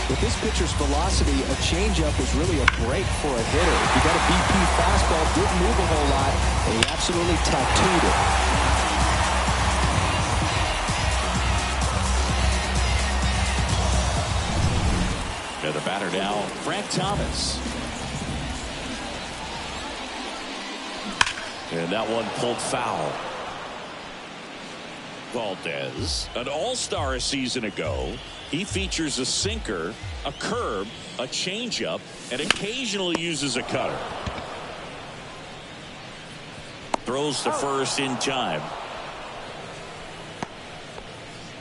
With this pitcher's velocity, a changeup is really a break for a hitter. If you got a BP fastball, didn't move a whole lot, and he absolutely tattooed it. And the batter now, Frank Thomas. And that one pulled foul. Valdez, an all-star a season ago. He features a sinker, a curve, a changeup, and occasionally uses a cutter. Throws to first in time.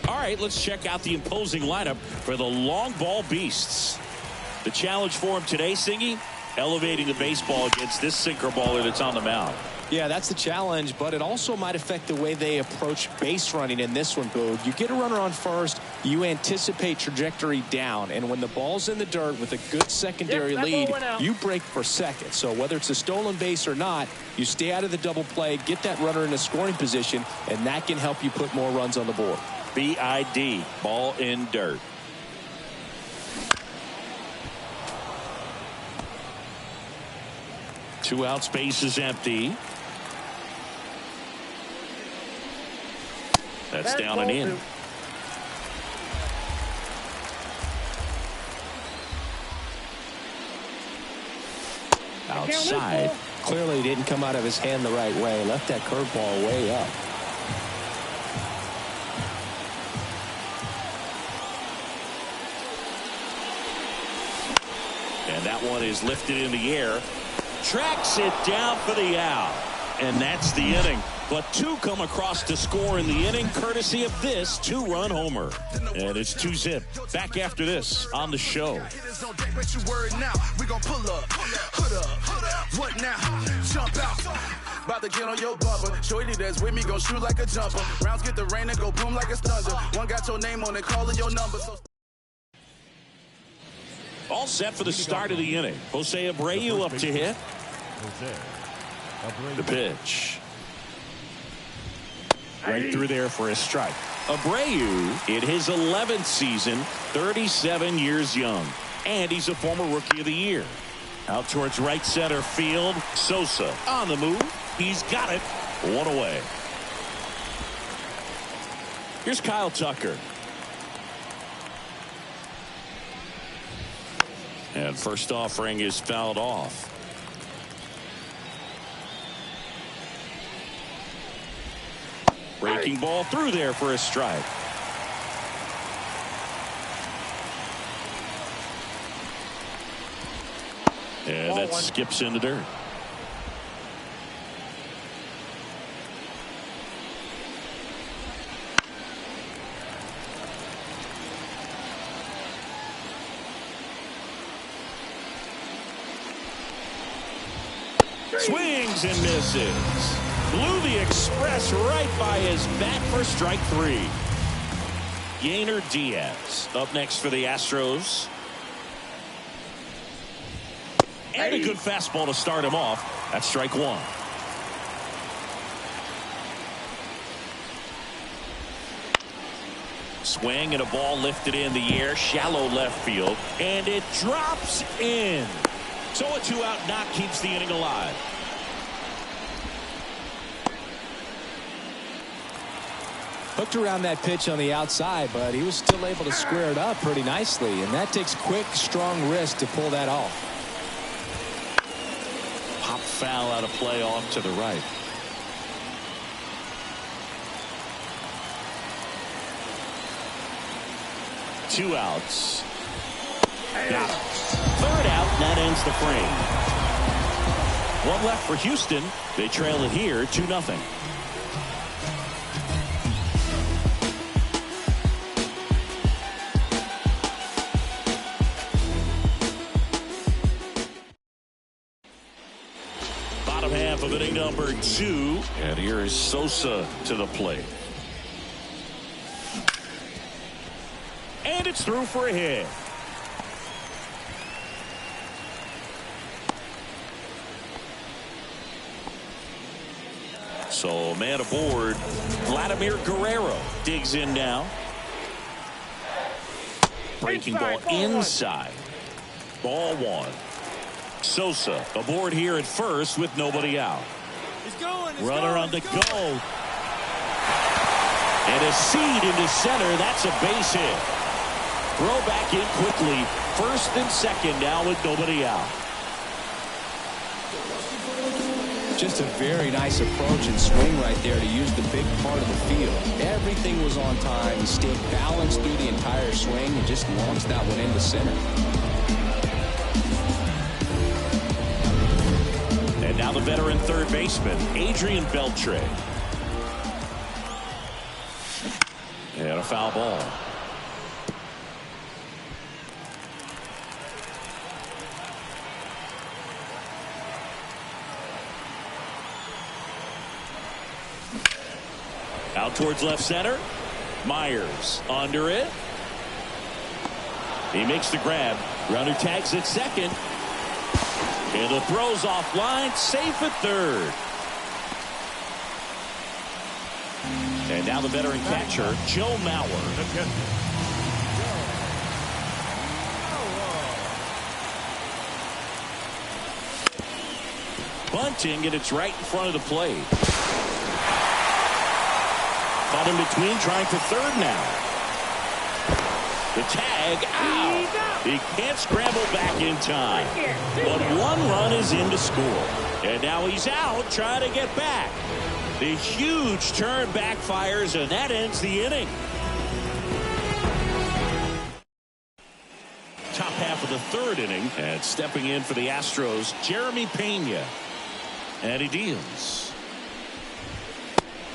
All right, let's check out the imposing lineup for the long ball beasts. The challenge for him today, Singy, elevating the baseball against this sinker baller that's on the mound. Yeah, that's the challenge, but it also might affect the way they approach base running in this one, Boog. You get a runner on first, you anticipate trajectory down, and when the ball's in the dirt with a good secondary lead, you break for second. So whether it's a stolen base or not, you stay out of the double play, get that runner in a scoring position, and that can help you put more runs on the board. BID, ball in dirt. Two out, space is empty. That's down and in. Outside. Clearly didn't come out of his hand the right way. Left that curveball way up. And that one is lifted in the air. Tracks it down for the out. And that's the inning. But two come across to score in the inning, courtesy of this two-run homer. And it's 2-zip. Back after this on the show. What now? Jump out. About to get on your bumper. Shorty that's with me gon' shoot like a jumper. Rounds get the rain and go boom like a thunder. One got your name on it, calling your number. All set for the start of the inning. Jose Abreu up to hit. The pitch. Right through there for a strike. Abreu in his 11th season, 37 years young. And he's a former Rookie of the Year. Out towards right center field. Sosa on the move. He's got it. One away. Here's Kyle Tucker. And first offering is fouled off. Breaking ball through there for a strike. And that skips in the dirt. Swings and misses. Blew the express right by his bat for strike three. Yainer Diaz up next for the Astros. And a good fastball to start him off. That's strike one. Swing and a ball lifted in the air. Shallow left field. And it drops in. So a two-out knock keeps the inning alive. Hooked around that pitch on the outside, but he was still able to square it up pretty nicely, and that takes quick, strong wrist to pull that off. Pop foul out of play off to the right. Two outs. Got it. Third out, that ends the frame. One left for Houston. They trail it here 2-0. Bottom half of inning number 2. And here is Sosa to the plate. And it's through for a hit. So man aboard. Vladimir Guerrero digs in now. breaking ball inside. Ball one. Sosa aboard here at first with nobody out. Runner on the go. And a seed into center. That's a base hit. Throw back in quickly. First and second now with nobody out. Just a very nice approach and swing right there to use the big part of the field. Everything was on time. He stayed balanced through the entire swing and just launched that one into center. And now the veteran third baseman, Adrian Beltre. And a foul ball. Out towards left center. Myers under it. He makes the grab. Runner tags at second. And the throw's offline. Safe at third. And now the veteran catcher, Joe Mauer. Bunting, and it's right in front of the plate. Caught in between, trying for third now. The tag, out. He can't scramble back in time. But one run is in to score. And now he's out, trying to get back. The huge turn backfires, and that ends the inning. Top half of the third inning, and stepping in for the Astros, Jeremy Pena. And he deals.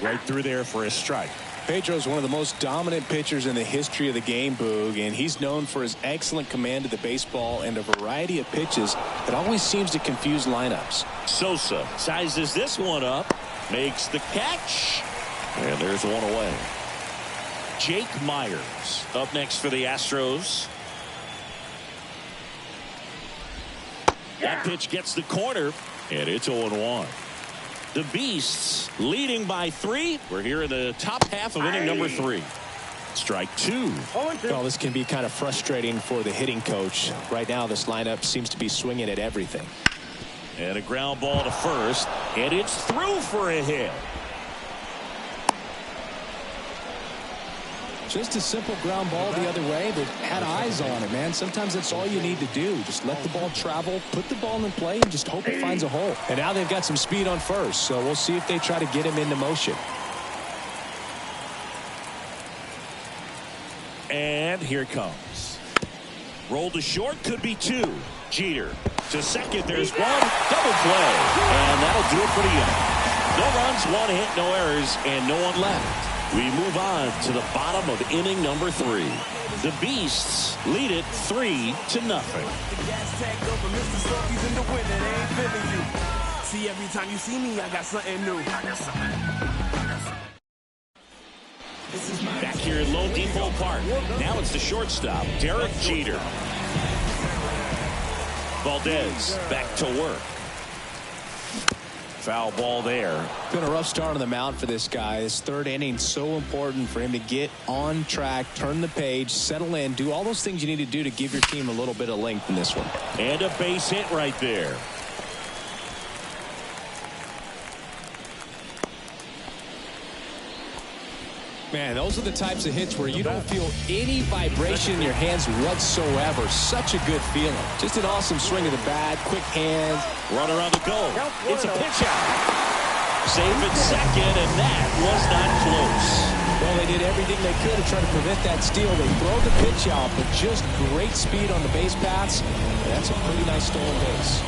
Right through there for a strike. Pedro's one of the most dominant pitchers in the history of the game, Boog, and he's known for his excellent command of the baseball and a variety of pitches that always seems to confuse lineups. Sosa sizes this one up, makes the catch, and there's one away. Jake Myers up next for the Astros. That pitch gets the corner, and it's 0-1. The Beasts leading by 3. We're here in the top half of inning number 3. Strike 2. Well, this can be kind of frustrating for the hitting coach. Right now, this lineup seems to be swinging at everything. And a ground ball to first, and it's through for a hit. Just a simple ground ball the other way, but had eyes on it, man. Sometimes that's all you need to do. Just let the ball travel, put the ball in play, and just hope it finds a hole. And now they've got some speed on first, so we'll see if they try to get him into motion. And here it comes. Roll to short, could be 2. Jeter to second, there's one. Double play, and that'll do it for the inning. No runs, 1 hit, no errors, and no one left. We move on to the bottom of inning number 3. The Beasts lead it 3-0. See, every time you see me, I got something new. Back here at Lone Depot Park. Now it's the shortstop, Derek Jeter. Valdez back to work. Foul ball there. Been a rough start on the mound for this guy. His third inning so important for him to get on track, turn the page, settle in, do all those things you need to do to give your team a little bit of length in this one. And a base hit right there. Man, those are the types of hits where you don't feel any vibration in your hands whatsoever. Such a good feeling. Just an awesome swing of the bat, quick hands. Runner on the go. It's a pitch out. Safe at second, and that was not close. Well, they did everything they could to try to prevent that steal. They throw the pitch out, but just great speed on the base paths. That's a pretty nice stolen base.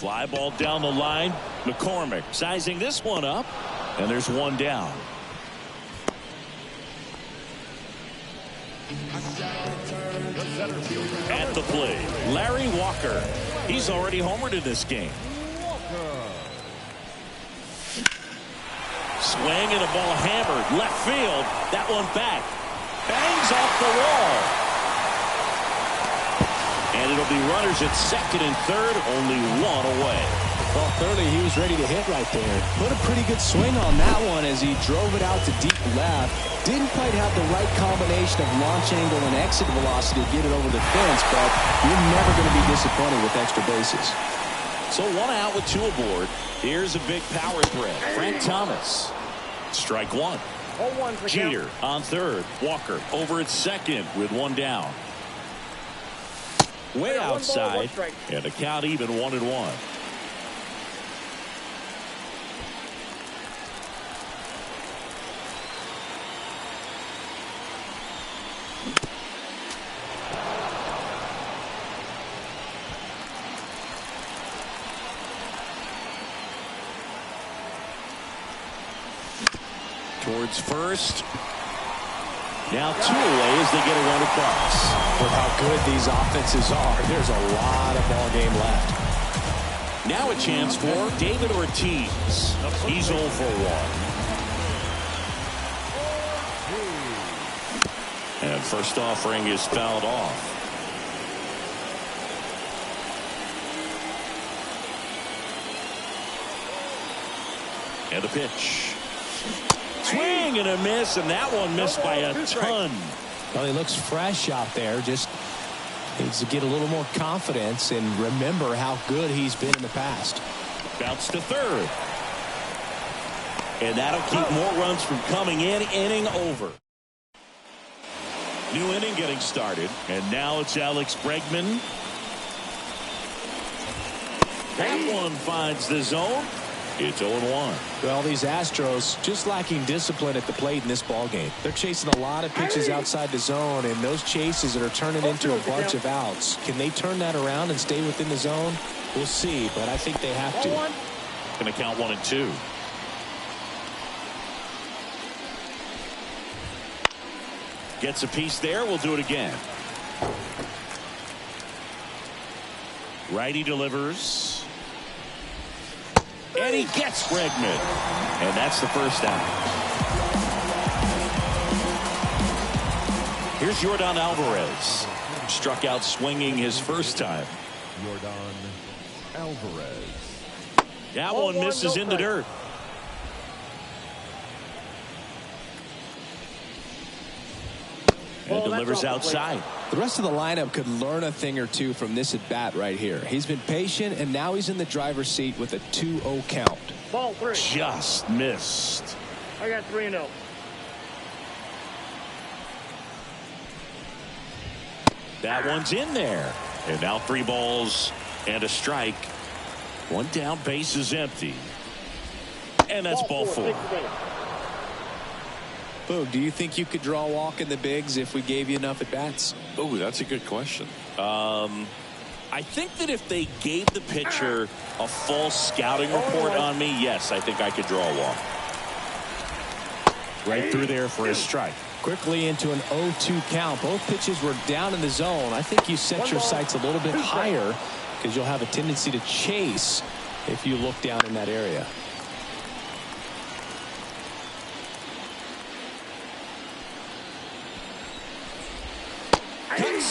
Fly ball down the line. McCormick sizing this one up, and there's one down. At the plate, Larry Walker. He's already homered in this game. swing and a ball hammered left field. That one back. Bangs off the wall. And it'll be runners at second and third, only one away. Well, clearly he was ready to hit right there. Put a pretty good swing on that one as he drove it out to deep left. Didn't quite have the right combination of launch angle and exit velocity to get it over the fence, but you're never going to be disappointed with extra bases. So one out with two aboard. Here's a big power threat. Frank Thomas. Strike one. Jeter on third. Walker over at second with one down. Way outside. And the count even 1-1. Towards first. Now two away as they get a run across. With how good these offenses are, there's a lot of ball game left. Now a chance for David Ortiz. He's 0 for 1. And first offering is fouled off. And the pitch. Swing and a miss, and that one missed by a ton. Well, he looks fresh out there. Just needs to get a little more confidence and remember how good he's been in the past. Bounce to third. And that'll keep more runs from coming in. Inning over. New inning getting started. And now it's Alex Bregman. That one finds the zone. It's 0-1. Well, these Astros just lacking discipline at the plate in this ball game. They're chasing a lot of pitches outside the zone, and those chases that are turning into a bunch of outs. Can they turn that around and stay within the zone? We'll see, but I think they have to. Going to count 1 and 2. Gets a piece there. We'll do it again. Righty delivers. And he gets Bregman. And that's the first out. Here's Yordan Alvarez. Struck out swinging his first time. Yordan Alvarez. That one misses in the dirt. And delivers outside. The rest of the lineup could learn a thing or two from this at bat right here. He's been patient, and now he's in the driver's seat with a 2-0 count. Ball 3. Just missed. I got 3-0. That one's in there. And now 3 balls and a strike. One down, base is empty. And that's ball 4. Boog, do you think you could draw a walk in the bigs if we gave you enough at bats? Oh, that's a good question. I think that if they gave the pitcher a full scouting report on me, yes, I think I could draw a walk. Right through there for a strike. Quickly into an 0-2 count. Both pitches were down in the zone. I think you set your sights a little bit higher because you'll have a tendency to chase if you look down in that area.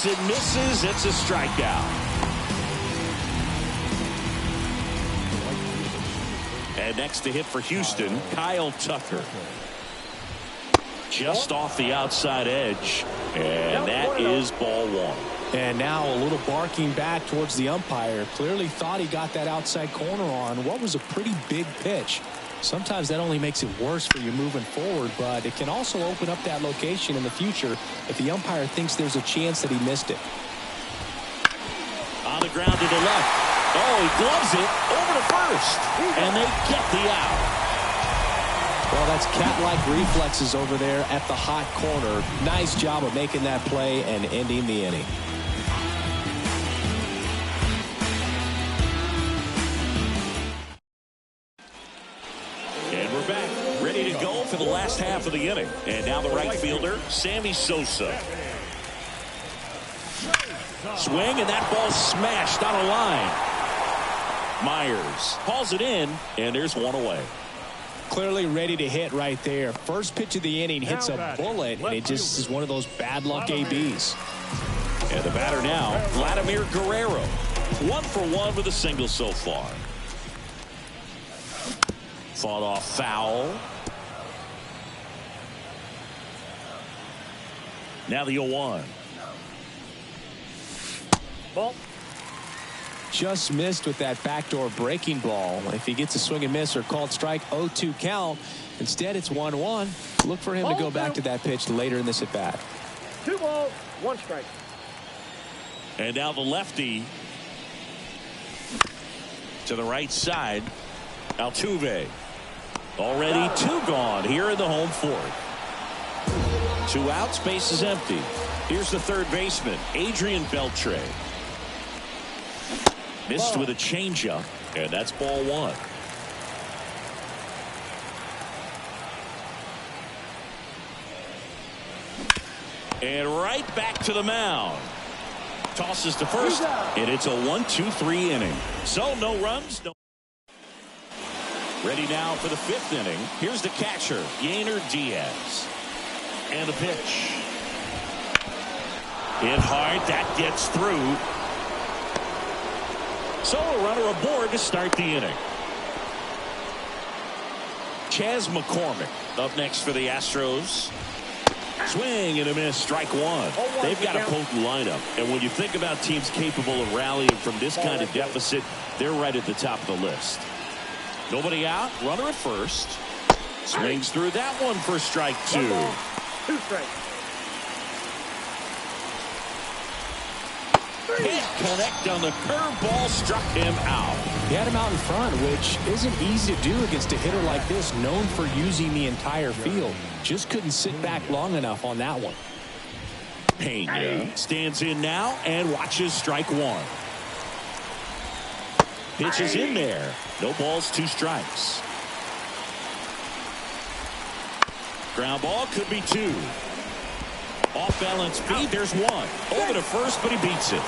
Cuts and misses. It's a strikeout. And next to hit for Houston, Kyle Tucker. Just off the outside edge. And that is ball 1. And now a little barking back towards the umpire. Clearly thought he got that outside corner on what was a pretty big pitch. Sometimes that only makes it worse for you moving forward, but it can also open up that location in the future if the umpire thinks there's a chance that he missed it. On the ground to the left. Oh, he gloves it over to first. And they get the out. Well, that's cat-like reflexes over there at the hot corner. Nice job of making that play and ending the inning. And we're back, ready to go for the last half of the inning. And now the right fielder, Sammy Sosa. Swing, and that ball smashed on a line. Myers calls it in, and there's one away. clearly ready to hit right there. First pitch of the inning hits a bullet, and it just is one of those bad luck ABs. And the batter now, Vladimir Guerrero. 1 for 1 with a single so far. Fought off foul. Now the 0-1. Ball. Just missed with that backdoor breaking ball. If he gets a swing and miss or called strike, 0-2 count. Instead, it's 1-1. Look for him to go back to that pitch later in this at bat. 2 balls, 1 strike. And now the lefty to the right side. Altuve. Already 2 gone here in the home fourth. 2 outs, base is empty. Here's the third baseman, Adrian Beltre. Missed with a changeup, and that's ball 1. And right back to the mound. Tosses to first, and it's a 1-2-3 inning. So no runs. No. Ready now for the 5th inning. Here's the catcher, Yainer Diaz. And the pitch. Hit hard, that gets through. So a runner aboard to start the inning. Chas McCormick up next for the Astros. Swing and a miss, strike 1. They've got a potent lineup, and when you think about teams capable of rallying from this kind of deficit, they're right at the top of the list. Nobody out, runner at first. Swings through that one for strike 2. 2 strikes. Can't connect on the curveball, struck him out. He had him out in front, which isn't easy to do against a hitter like this, known for using the entire field. Just couldn't sit back long enough on that one. Pena stands in now and watches strike 1. Pitch is in there. No balls, 2 strikes. Ground ball could be 2. Off balance feed, there's 1. Over to first, but he beats it.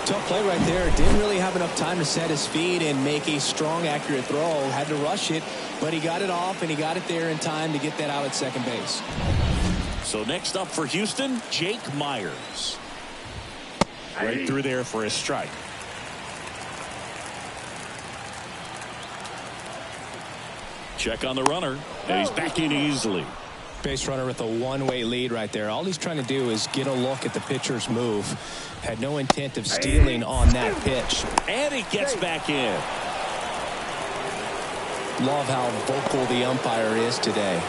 Tough play right there. Didn't really have enough time to set his feet and make a strong, accurate throw. Had to rush it, but he got it off, and he got it there in time to get that out at second base. So next up for Houston, Jake Myers. Right through there for a strike. Check on the runner, and he's back in easily. Base runner with a one-way lead right there. All he's trying to do is get a look at the pitcher's move. Had no intent of stealing on that pitch. And he gets back in. Love how vocal the umpire is today.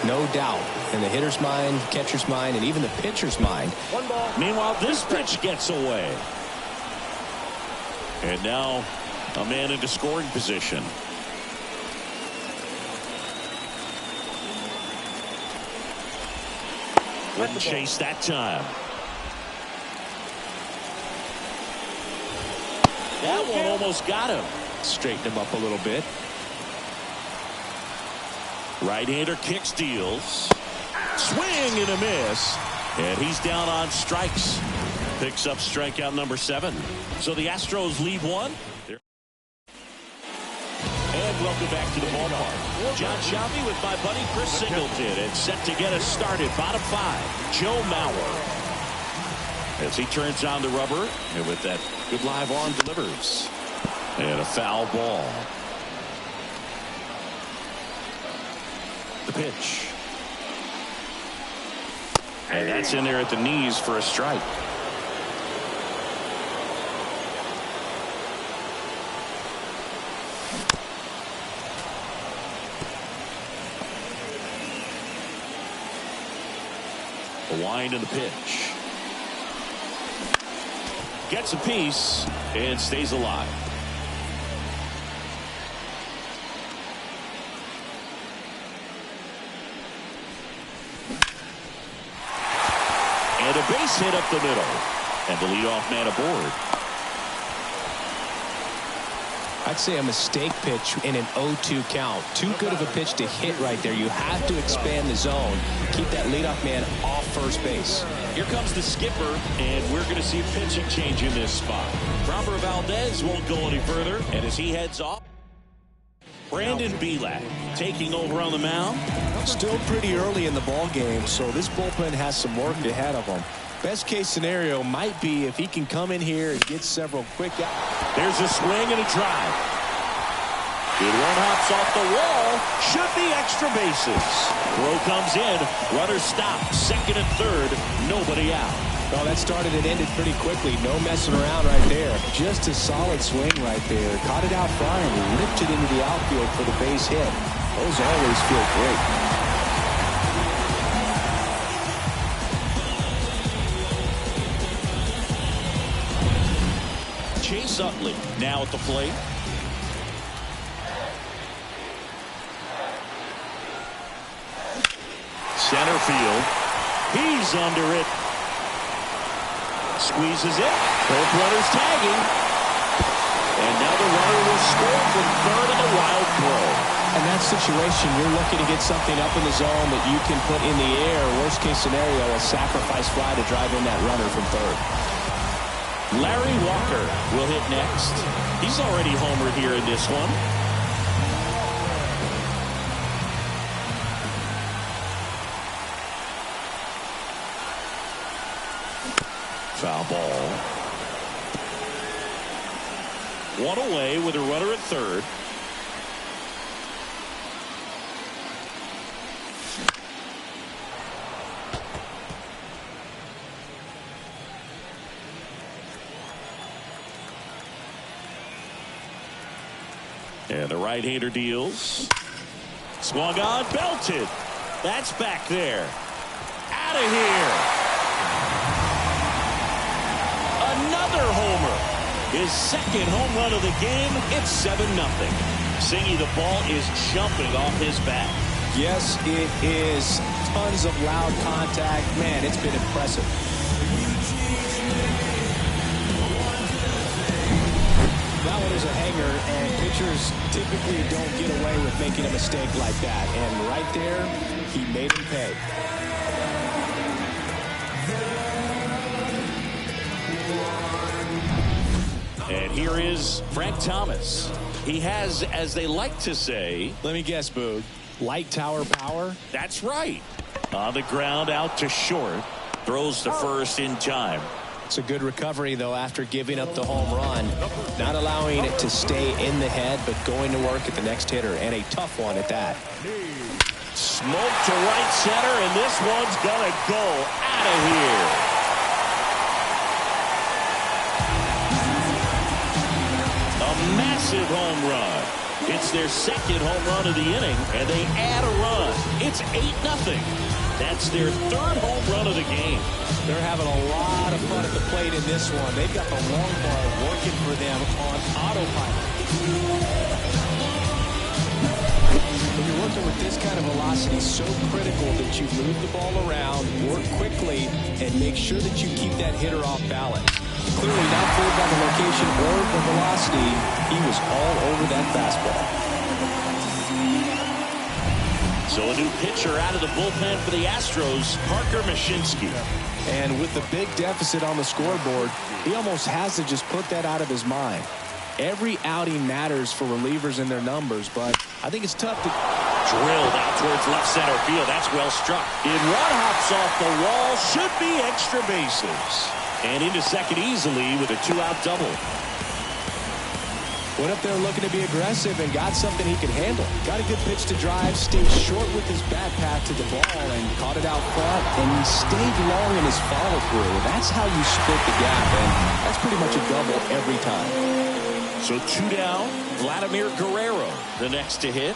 No doubt in the hitter's mind, catcher's mind, and even the pitcher's mind. 1 ball. Meanwhile, this pitch gets away. And now a man into scoring position. Wouldn't chase that time. That one almost got him. Straighten him up a little bit. Right-hander kick steals. Swing and a miss. And he's down on strikes. Picks up strikeout number 7. So the Astros lead 1. And welcome back to the ballpark. John Shelby with my buddy Chris Singleton. And set to get us started. Bottom 5, Joe Mauer. As he turns on the rubber. And with that good live arm delivers. And a foul ball. The pitch. And that's in there at the knees for a strike. The wind of the pitch. Gets a piece and stays alive. And a base hit up the middle. And the leadoff man aboard. I'd say a mistake pitch in an 0-2 count. Too good of a pitch to hit right there. You have to expand the zone. Keep that leadoff man off first base. Here comes the skipper, and we're going to see pitching change in this spot. Robert Valdez won't go any further, and as he heads off, Brandon Belak taking over on the mound. Still pretty early in the ball game, so this bullpen has some work ahead of them. Best case scenario might be if he can come in here and get several quick out. There's a swing and a drive. Good one hops off the wall. Should be extra bases. Throw comes in. Runner stopped. Second and third. Nobody out. Well, that started and ended pretty quickly. No messing around right there. Just a solid swing right there. Caught it out front and ripped it into the outfield for the base hit. Those always feel great. Chase Utley now at the plate. Center field. He's under it. Squeezes it. Both runners tagging. And now the runner will score from third on the wild throw. In that situation, you're looking to get something up in the zone that you can put in the air. Worst case scenario, a sacrifice fly to drive in that runner from third. Larry Walker will hit next. He's already homered here in this one. Foul ball. One away with a runner at third. And the right-hander deals. Swung on, belted. That's back there. Out of here. Another homer. His second home run of the game. It's 7-0. Singy, the ball is jumping off his bat. Yes, it is. Tons of loud contact. Man, it's been impressive. That one is a hanger, and pitchers typically don't get away with making a mistake like that. And right there, he made him pay. And here is Frank Thomas. He has, as they like to say, let me guess, Boog, light tower power? That's right. On the ground, out to short. Throws to first in time. It's a good recovery, though, after giving up the home run. Not allowing it to stay in the head, but going to work at the next hitter, and a tough one at that. Smoke to right center, and this one's gonna go out of here. A massive home run. It's their second home run of the inning, and they add a run. It's 8-0. That's their third home run of the game. They're having a lot of fun at the plate in this one. They've got the long ball working for them on autopilot. When you're working with this kind of velocity, so critical that you move the ball around, work quickly, and make sure that you keep that hitter off balance. Clearly not fooled by the location or the velocity. He was all over that fastball. So a new pitcher out of the bullpen for the Astros, Parker Mashinsky. And with the big deficit on the scoreboard, he almost has to just put that out of his mind. Every outing matters for relievers and their numbers, but I think it's tough to... Drilled out towards left center field. That's well struck. It one hops off the wall. Should be extra bases. And into second easily with a 2-out double. Went up there looking to be aggressive and got something he could handle. Got a good pitch to drive, stayed short with his bat path to the ball, and caught it out front, and he stayed long in his follow-through. That's how you split the gap, and that's pretty much a double every time. So 2 down, Vladimir Guerrero, the next to hit.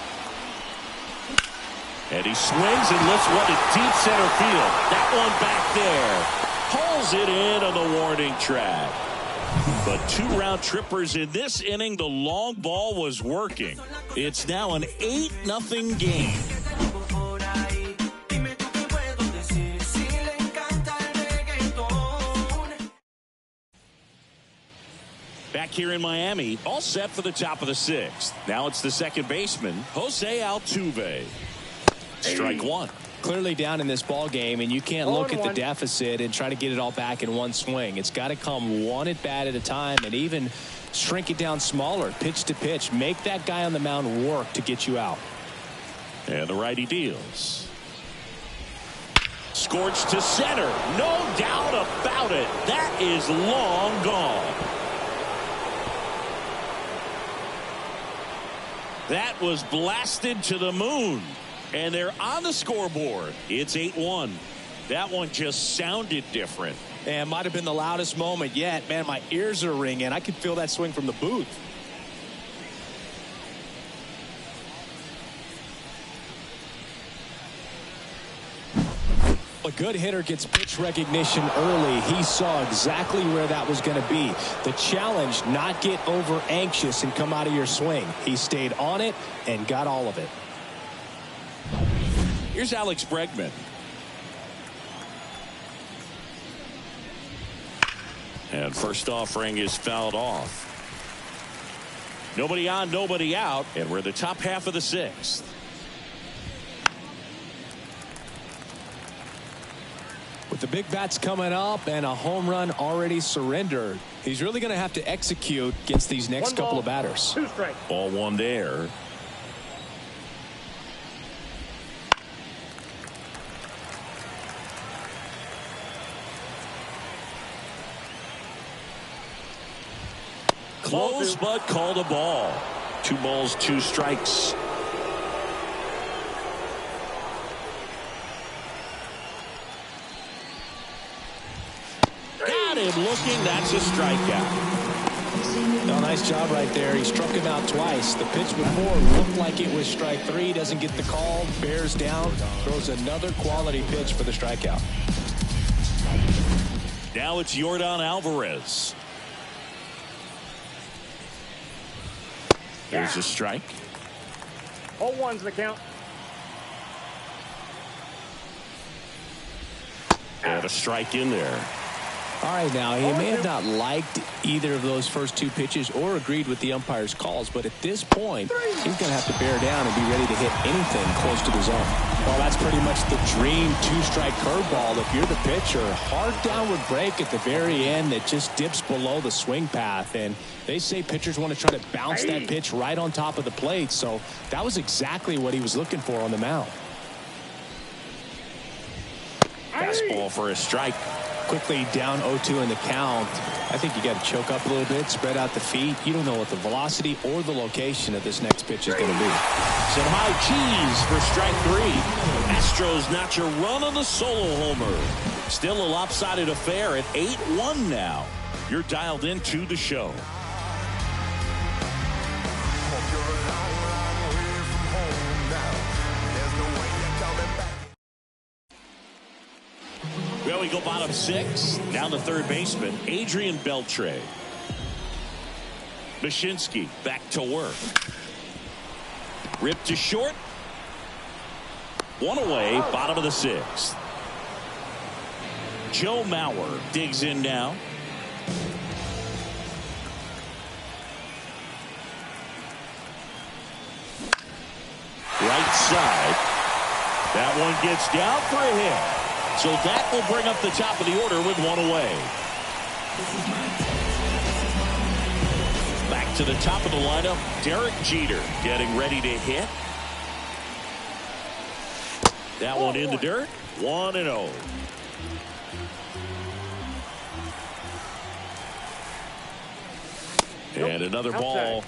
And he swings and lifts one to deep center field. That one back there. Pulls it in on the warning track. But 2 round trippers in this inning. The long ball was working. It's now an 8-0 game. Back back here in Miami, all set for the top of the 6th. Now it's the second baseman, Jose Altuve. Strike one. Clearly down in this ball game, and you can't look at the deficit and try to get it all back in one swing. It's got to come one at bat at a time, and even shrink it down smaller, pitch to pitch. Make that guy on the mound work to get you out. And the righty deals. Scorched to center. No doubt about it. That is long gone. That was blasted to the moon. And they're on the scoreboard. It's 8-1. That one just sounded different. And might have been the loudest moment yet. Man, my ears are ringing. I could feel that swing from the booth. A good hitter gets pitch recognition early. He saw exactly where that was going to be. The challenge, not get over anxious and come out of your swing. He stayed on it and got all of it. Here's Alex Bregman. And first offering is fouled off. Nobody on, nobody out, and we're in the top half of the 6th. With the big bats coming up and a home run already surrendered, he's really going to have to execute against these next couple of batters. 2 strikes. Ball one there. Close, but called a ball. 2 balls, 2 strikes. Got him looking. That's a strikeout. Oh, nice job right there. He struck him out twice. The pitch before looked like it was strike 3. Doesn't get the call. Bears down. Throws another quality pitch for the strikeout. Now it's Yordan Alvarez. There's a strike. 0-1's the count. And a strike in there. All right, now, he may have not liked either of those first 2 pitches or agreed with the umpire's calls, but at this point, he's going to have to bear down and be ready to hit anything close to the zone. Well, that's pretty much the dream 2-strike curveball. If you're the pitcher, hard downward break at the very end that just dips below the swing path, and they say pitchers want to try to bounce that pitch right on top of the plate, so that was exactly what he was looking for on the mound. Fastball for a strike. Quickly down 0-2 in the count. I think you got to choke up a little bit, spread out the feet. You don't know what the velocity or the location of this next pitch is going to be. Some high cheese for strike 3. Astros notch a run on the solo homer. Still a lopsided affair at 8-1 now. You're dialed into the show. Well, we go bottom 6. Down to third baseman, Adrian Beltre. Mashinsky back to work. Ripped to short. 1 away, bottom of the 6th. Joe Mauer digs in now. Right side. That one gets down for a hit. So that will bring up the top of the order with 1 away. Back to the top of the lineup, Derek Jeter getting ready to hit. That one in the dirt, 1-0. And another ball.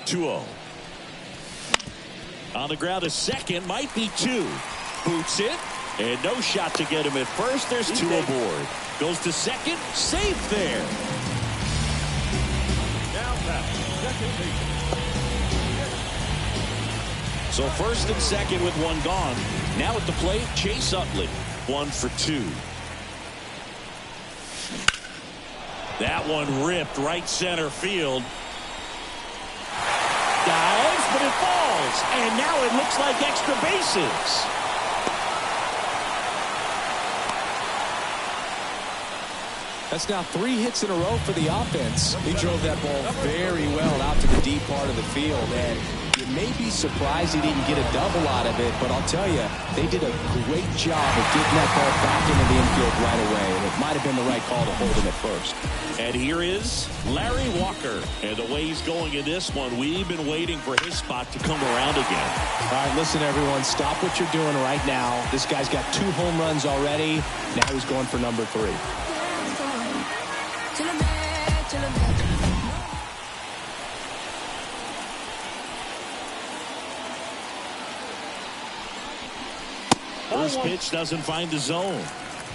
Two-0. On the ground, a second, might be 2. Boots it, and no shot to get him at first. There's 2 aboard. Goes to second, safe there. So first and second with 1 gone. Now at the plate, Chase Utley, 1 for 2. That one ripped right center field. Dives, but it falls, and now it looks like extra bases. That's now 3 hits in a row for the offense. He drove that ball very well out to the deep part of the field, and you may be surprised he didn't get a double out of it, but I'll tell you, they did a great job of getting that ball back into the infield right away. It might have been the right call to hold him at first. And here is Larry Walker. And the way he's going in this one, we've been waiting for his spot to come around again. All right, listen, everyone, stop what you're doing right now. This guy's got 2 home runs already. Now he's going for number 3. First pitch doesn't find the zone.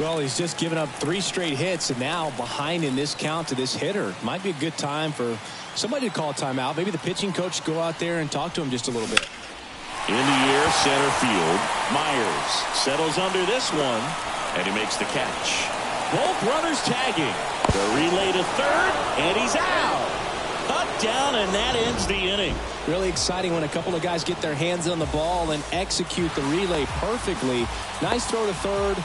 Well, he's just given up 3 straight hits, and now behind in this count to this hitter. Might be a good time for somebody to call a timeout. Maybe the pitching coach go out there and talk to him just a little bit. In the air, center field. Myers settles under this one, and he makes the catch. Both runners tagging. The relay to third, and he's out. Cut down, and that ends the inning. Really exciting when a couple of guys get their hands on the ball and execute the relay perfectly. Nice throw to third.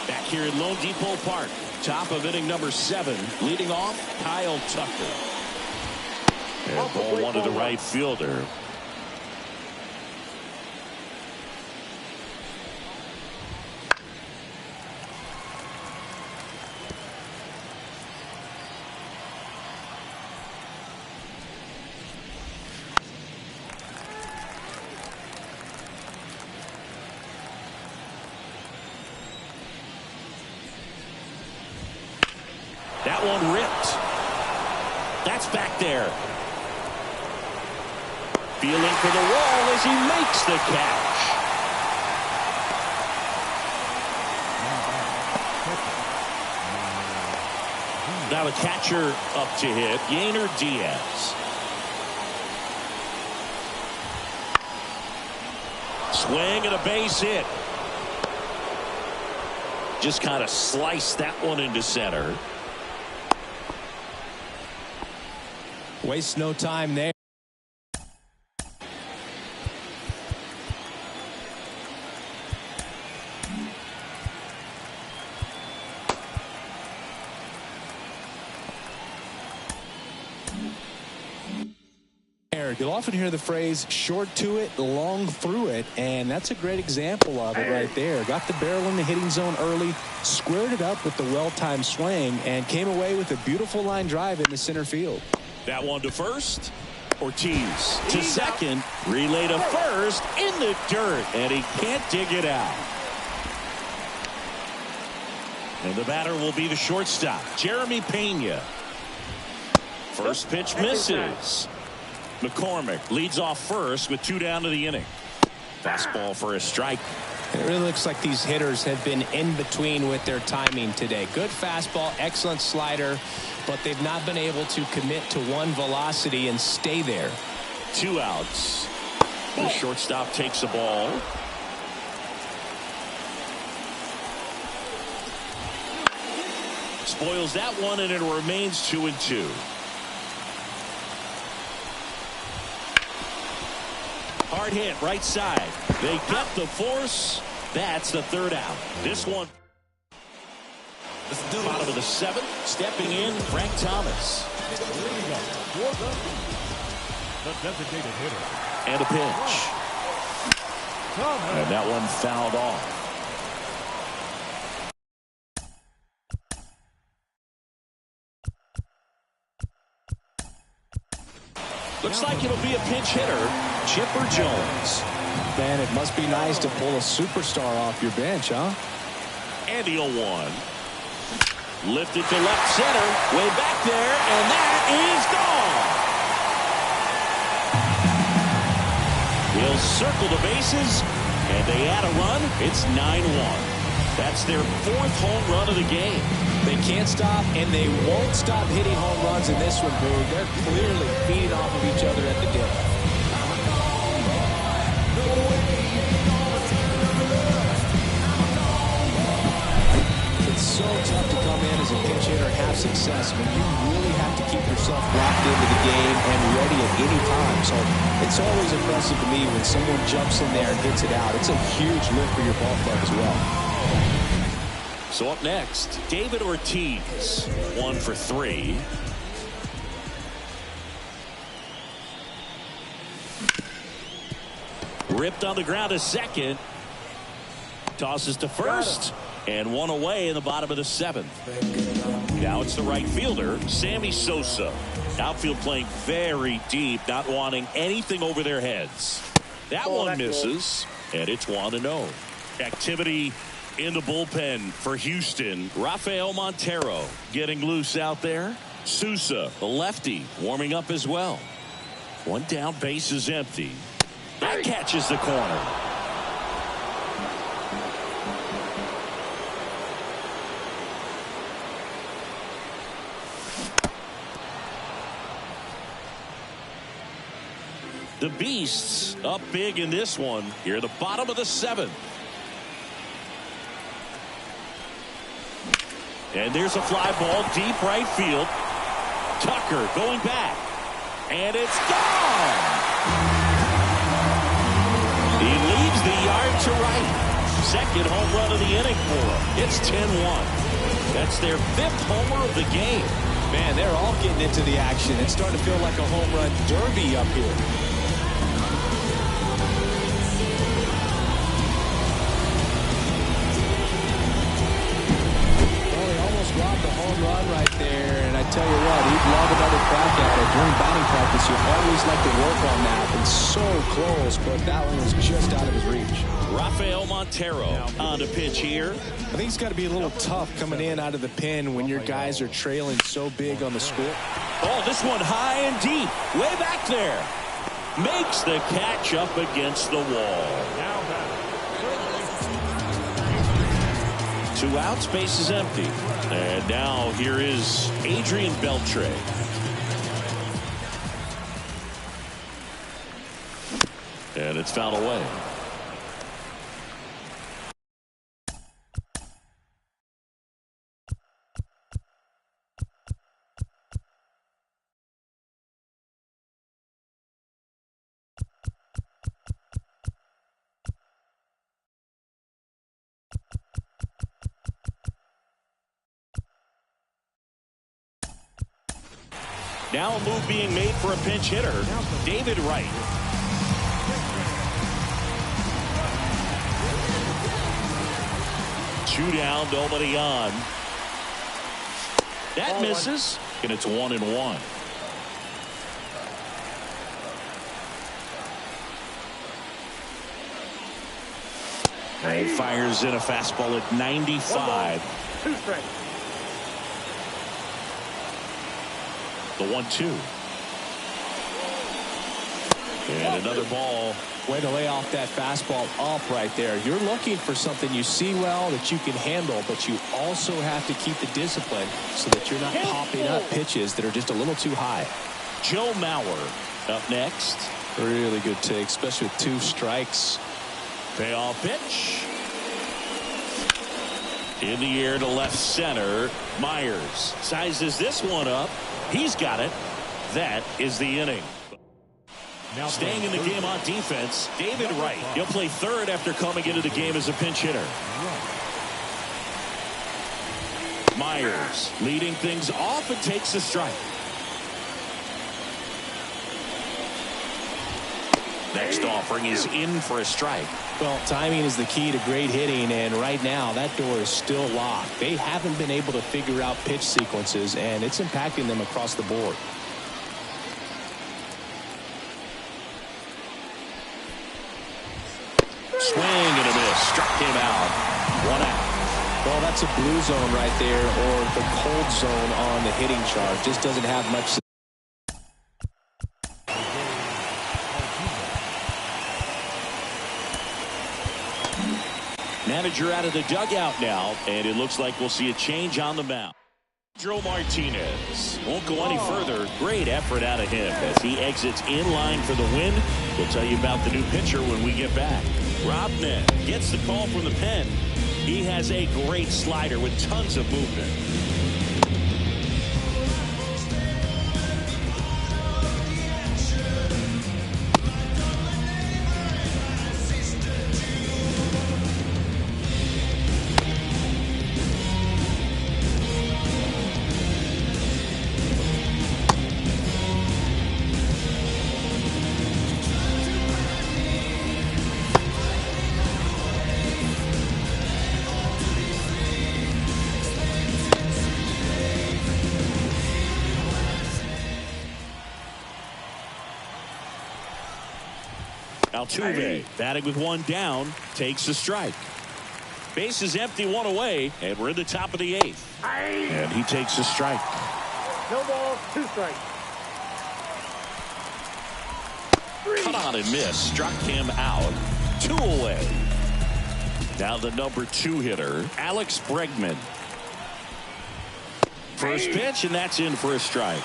Back here at Lone Depot Park, top of inning number 7, leading off Kyle Tucker. And ball one to the right fielder. That one ripped. That's back there. Feeling for the wall as he makes the catch. Now the catcher up to hit, Yainer Diaz. Swing and a base hit. Just kind of sliced that one into center. Waste no time there. You'll often hear the phrase short to it, long through it, and that's a great example of it right there. Got the barrel in the hitting zone early, squared it up with the well-timed swing, and came away with a beautiful line drive in the center field. That one to first. Ortiz to second. Relay to first in the dirt, and he can't dig it out. And the batter will be the shortstop, Jeremy Pena. First pitch misses. McCormick leads off first with 2 down to the inning. Fastball for a strike. It really looks like these hitters have been in between with their timing today. Good fastball, excellent slider, but they've not been able to commit to one velocity and stay there. 2 outs. The shortstop takes the ball. Spoils that one, and it remains 2-2. Hard hit right side. They get the force. That's the 3rd out. This one. Bottom of the 7th. Stepping in, Frank Thomas. The designated hitter. And a pitch. And that one fouled off. Looks like it'll be a pinch hitter, Chipper Jones. Man, it must be nice to pull a superstar off your bench, huh? And he'll one. Lifted to left center, way back there, and that is gone. He'll circle the bases, and they add a run. It's 9-1. That's their 4th home run of the game. They can't stop, and they won't stop hitting home runs in this one, Boo. They're clearly feeding off of each other at the dip. It's so tough to come in as a pinch hitter and have success. I mean, you really have to keep yourself locked into the game and ready at any time. So it's always impressive to me when someone jumps in there and hits it out. It's a huge lift for your ball club as well. So up next, David Ortiz, 1 for 3. Ripped on the ground to second. Tosses to first. And one away in the bottom of the 7th. Now it's the right fielder, Sammy Sosa. Outfield playing very deep, not wanting anything over their heads. That one misses, and it's 1-0. Activity in the bullpen for Houston. Rafael Montero getting loose out there. Sousa, the lefty, warming up as well. One down, base is empty. That catches the corner. The Beasts up big in this one here at the bottom of the 7th. And there's a fly ball deep right field. Tucker going back. And it's gone. He leaves the yard to right. Second home run of the inning for him. It's 10-1. That's their 5th homer of the game. Man, they're all getting into the action. It's starting to feel like a home run derby up here. Robbed the home run right there, and I tell you what, he'd love another crack at it. During batting practice, you always like to work on that. And so close, but that one was just out of his reach. Rafael Montero on to pitch here. I think it's got to be a little tough coming in out of the pen when your guys are trailing so big on the score. Oh, this one high and deep, way back there. Makes the catch up against the wall. 2 outs, base is empty. And now here is Adrian Beltre. And it's fouled away. Now a move being made for a pinch hitter, David Wright. Two down, nobody on. That misses, and it's 1-1. He fires in a fastball at 95. 2 strikes. The 1-2. And another ball. Way to lay off that fastball up right there. You're looking for something you see well that you can handle, but you also have to keep the discipline so that you're not popping up pitches that are just a little too high. Joe Mauer up next. Really good take, especially with 2 strikes. Payoff pitch. In the air to left center. Myers sizes this one up. He's got it. That is the inning. Now staying in the game on defense, David Wright. He'll play third after coming into the game as a pinch hitter. Myers leading things off and takes a strike. Next offering is in for a strike. Well, timing is the key to great hitting, and right now that door is still locked. They haven't been able to figure out pitch sequences, and it's impacting them across the board. Swing and a miss. Struck him out. 1 out. Well, that's a blue zone right there, or the cold zone on the hitting chart. Just doesn't have much. Manager out of the dugout now, and it looks like we'll see a change on the mound. Joe Martinez won't go any further. Great effort out of him as he exits in line for the win. We'll tell you about the new pitcher when we get back. Rob Nett gets the call from the pen. He has a great slider with tons of movement. Altuve batting with one down takes a strike. Base is empty, one away, and we're in the top of the 8th. And he takes a strike. No ball, 2 strikes. Cut on and miss. Struck him out. 2 away. Now the number 2 hitter, Alex Bregman. First pitch, and that's in for a strike.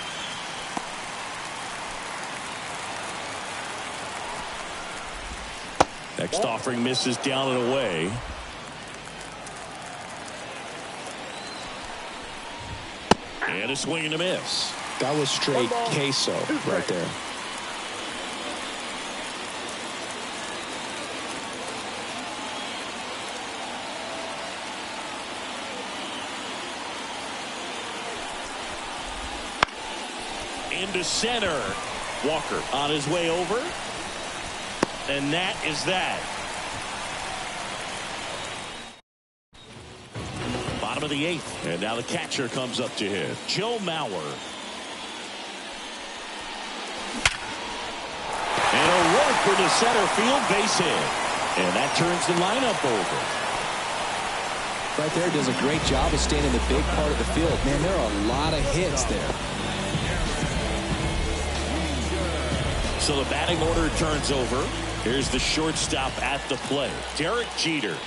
Next offering misses down and away. And a swing and a miss. That was straight queso right there. Into center. Walker on his way over. And that is that. Bottom of the 8th. And now the catcher comes up to hit. Joe Mauer. And a rope into center field, base hit. And that turns the lineup over. Right there, does a great job of staying in the big part of the field. Man, there are a lot of hits there. So the batting order turns over. Here's the shortstop at the plate, Derek Jeter.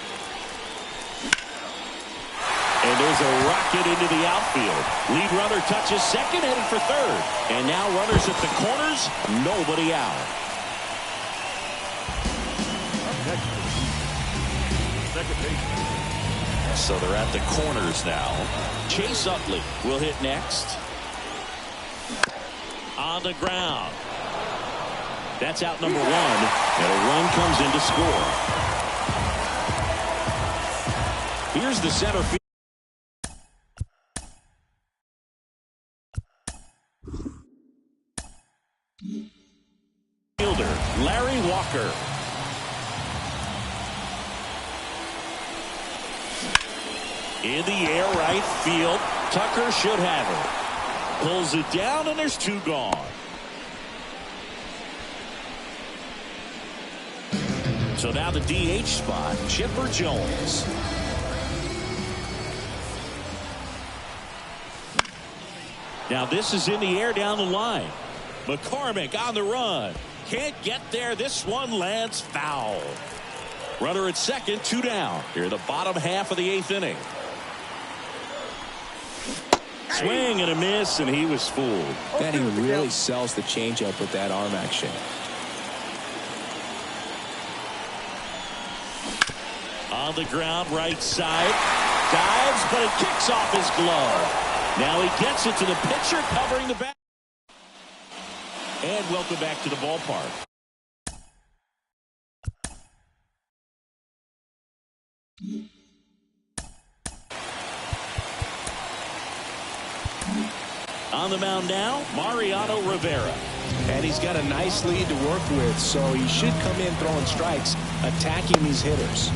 And there's a rocket into the outfield. Lead runner touches second, headed for third. And now runners at the corners, nobody out. Second base. So they're at the corners now. Chase Utley will hit next. On the ground. That's out number 1, and a run comes in to score. Here's the center field. Fielder Larry Walker. In the air, right field. Tucker should have it. Pulls it down, and there's 2 gone. So now the DH spot, Chipper Jones. Now this is in the air down the line. McCormick on the run. Can't get there. This one lands foul. Runner at second, 2 down. Here in the bottom half of the 8th inning. Swing and a miss, and he was fooled. Man, he really sells the changeup with that arm action. On the ground, right side. Dives, but it kicks off his glove. Now he gets it to the pitcher, covering the back. And welcome back to the ballpark. On the mound now, Mariano Rivera. And he's got a nice lead to work with, so he should come in throwing strikes, attacking these hitters.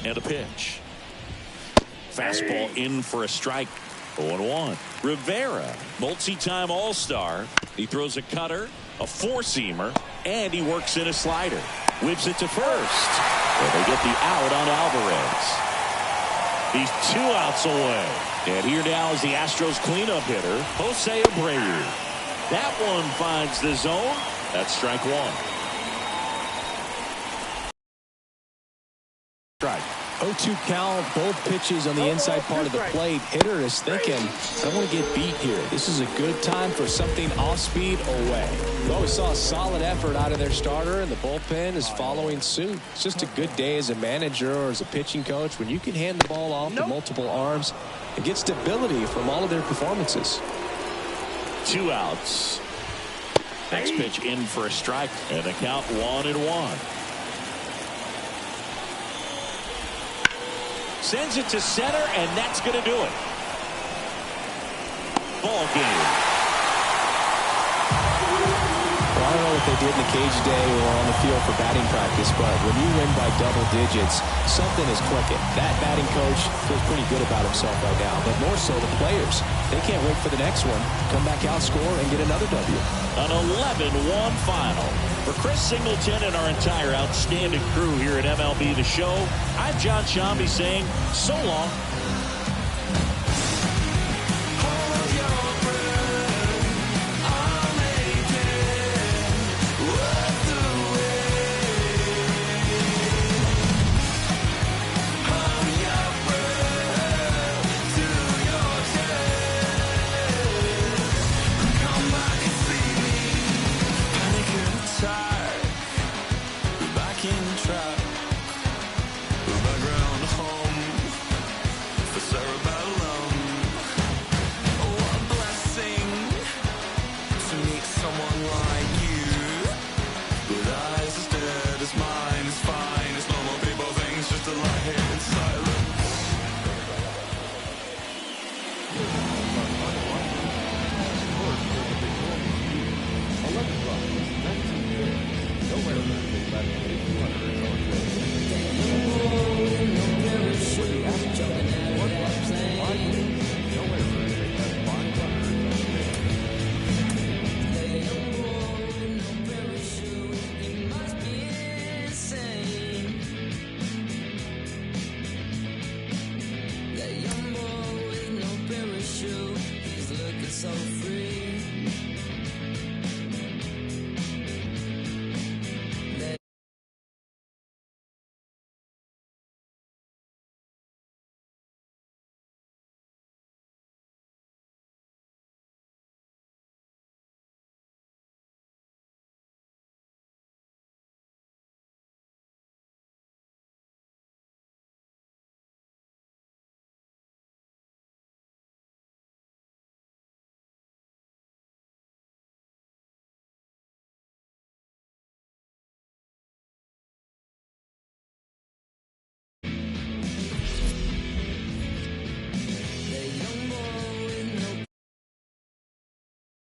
And a pitch. Fastball in for a strike. 0-1. Rivera, multi-time All-Star. He throws a cutter, a four-seamer, and he works in a slider. Whips it to first. Well, they get the out on Alvarez. He's 2 outs away. And here now is the Astros cleanup hitter, Jose Abreu. That one finds the zone. That's strike 1. Strike. 0-2 count, both pitches on the inside part of the plate. Hitter is thinking, I don't want to get beat here. This is a good time for something off speed away. Well, we saw a solid effort out of their starter, and the bullpen is following suit. It's just a good day as a manager or as a pitching coach when you can hand the ball off to multiple arms and get stability from all of their performances. 2 outs. Next pitch in for a strike, and the count 1-1. Sends it to center, and that's going to do it. Ball game. Well, I don't know what they did in the cage today or on the field for batting practice, but when you win by double digits, something is clicking. That batting coach feels pretty good about himself right now, but more so the players. They can't wait for the next one. Come back out, score, and get another W. An 11-1 final. For Chris Singleton and our entire outstanding crew here at MLB The Show, I'm John Shambi saying so long.